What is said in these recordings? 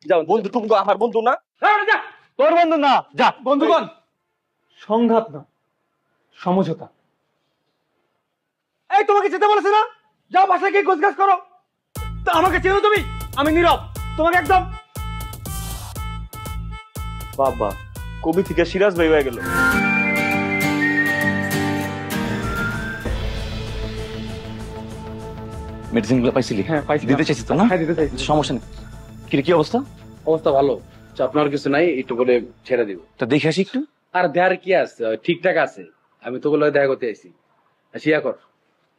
যাও বন্ধু, তুমি আমার বন্ধু না? তোর বন্ধু না, যা। বন্ধুগণ, সংঘাত না, সমঝোতা। এই তোমাকে যেতে বলেছে না? যাও বাসায় গিয়ে গোছগাছ করো। তা আমাকে চেনো তুমি? আমি নীরব, তোমাকে একদম। বাবা, কবি থেকে সিরাজ ভাই হয়ে গেল। মেডিসিন গুলো পাইছিলি? হ্যাঁ পাইছি। দিতে চাইছিস তো না? হ্যাঁ দিতে চাইছি। সমস্যা নেই। কি অবস্থা? অবস্থা ভালো, আপনার কিছু নাই, একটু করে ছেড়ে দিব। তা দেখে আসি একটু। আর দেয়ার কি আছে, ঠিকঠাক আছে। আমি তো বলে দেখা করতে আইছি। শিয়া কর,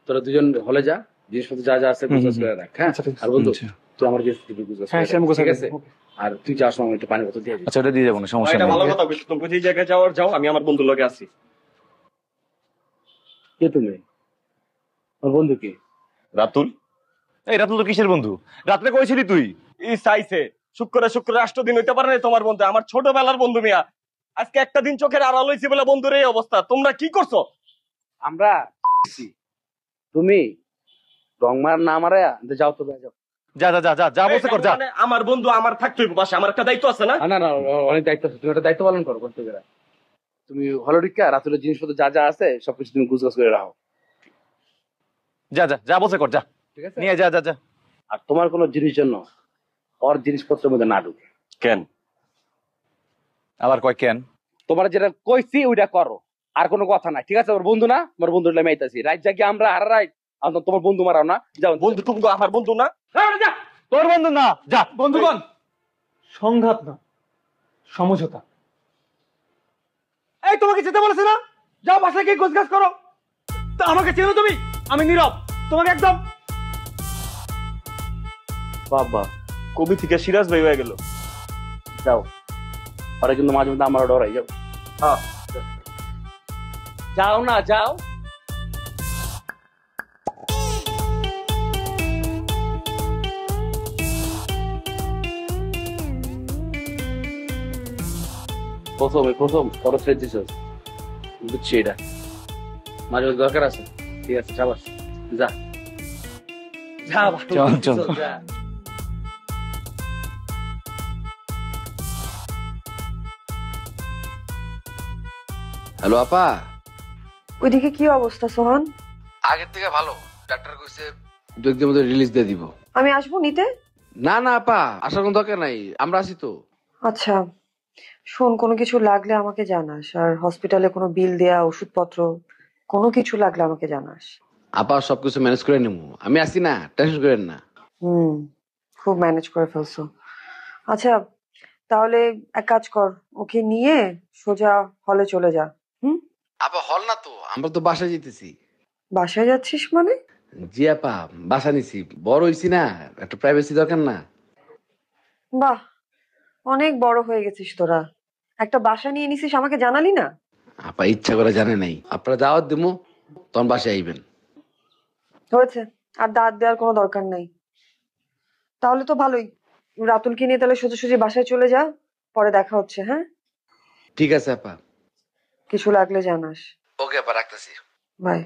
তোরা দুজন হলে যা, জিনিসপত্র যা যা আছে গুছগাছ করে রাখ। হ্যাঁ আর বন্ধু, তুই আমার জিনিসপত্র গুছগাছ করে রাখ, ঠিক আছে? আর তুই যাওয়ার সময় একটু পানি বোতল দিয়ে দিবি। আচ্ছা, ওটা দিয়ে যাবো না, সমস্যা এটা নেই। ভালো কথা বলছো, তুমি যে জায়গায় যাওয়ার যাও, আমি আমার বন্ধুর লগে আছি। কে তুমি? আমার বন্ধু কি? রাতুল। এই রাতুল তো কিসের বন্ধু? রাত্রে কইছিলি তুই? ই চাইছে শুক্র রাষ্ট্র দিন হইতে পারে না তোমার বন্ধু, আমার ছোটবেলার বন্ধু মিয়া। আজকে একটা দিন চোখের আড়াল হইছে বলে বন্ধুর এই অবস্থা। তোমরা কি করছো? আমরা তুমি রংমার না মারা যাও তো, যাও। যা যা যা যা যা বলছে কর, যা। মানে আমার বন্ধু আমার থাকতে হইব বাসা, আমার একটা দায়িত্ব আছে না? না না, অনেক দায়িত্ব আছে, তুমি একটা দায়িত্ব পালন করো করতে গেলে। তুমি হলো রিক্কা, রাতুলের জিনিসপত্র যা যা আছে সবকিছু তুমি গুছগাছ করে রাখো, যা যা যা বলছে কর, যা। ঠিক আছে? নিয়ে যা যা যা। আর তোমার কোনো জিনিস জন্য ওর জিনিসপত্রের মধ্যে না ঢুকে। কেন? আবার কয় কেন? তোমার যেটা কইছি ওইটা করো, আর কোনো কথা নাই, ঠিক আছে? ওর বন্ধু না, আমার বন্ধু আমি আইতাছি। রাইট জাগি আমরা হারা রাইট, তোমার বন্ধু মারাও না। যাও বন্ধু, তুমি আমার বন্ধু না? যা। তোর বন্ধু না, যা। বন্ধুগণ, সংঘাত না, সমঝোতা। এই তোমাকে যেতে বলেছে না? যাও বাসায় গিয়ে গোছগাছ করো। তা আমাকে চেনো তুমি? আমি নীরব, তোমাকে একদম। বাবা, কবি থেকে সিরাজ ভাই হয়ে গেল। যাও, ওরা কিন্তু মাঝে মধ্যে আমার ডরাই। যাও, হ্যাঁ যাও না, যাও। প্রথম খরচ রেট দিছ, বুঝছি এটা মাঝে মধ্যে দরকার আছে, ঠিক আছে? চাবাস, যা যা চল, চল। যা। হ্যালো আপা। ওইদিকে কি অবস্থা সোহান? আগের থেকে ভালো, ডাক্তার কইছে 2 দিনের মধ্যে রিলিজ দিয়ে দিব। আমি আসবো নিতে? না না আপা, আসার কোনো দরকার নাই, আমরা আছি তো। আচ্ছা শোন, কোনো কিছু লাগলে আমাকে জানাস, আর হসপিটালে কোনো বিল দেয়া, ওষুধপত্র কোনো কিছু লাগলে আমাকে জানাস। আপা সবকিছু ম্যানেজ করে নেবো, আমি আছি না, টেনশন করেন না। খুব ম্যানেজ করে ফেলছো। আচ্ছা তাহলে এক কাজ কর, ওকে নিয়ে সোজা হলে চলে যা। আপা হল না তো, আমরা তো বাসায় যেতেছি। বাসায় যাচ্ছিস মানে? জি আপা, বাসা নিছি, বড় হইছি না, একটা প্রাইভেসি দরকার না? বাহ, অনেক বড় হয়ে গেছিস তোরা, একটা বাসা নিয়ে নিছিস, আমাকে জানালি না? আপা ইচ্ছা করে জানে নাই, আপনারা দাওয়াত দিমু, তখন বাসায় আইবেন। হয়েছে, আর দাঁত দেওয়ার কোনো দরকার নাই। তাহলে তো ভালোই, রাতুলকে নিয়ে তাহলে সোজাসুজি বাসায় চলে যা, পরে দেখা হচ্ছে। হ্যাঁ ঠিক আছে আপা, কিছু লাগলে জানাস। ওকে আপা, রাখতেছি। বাই।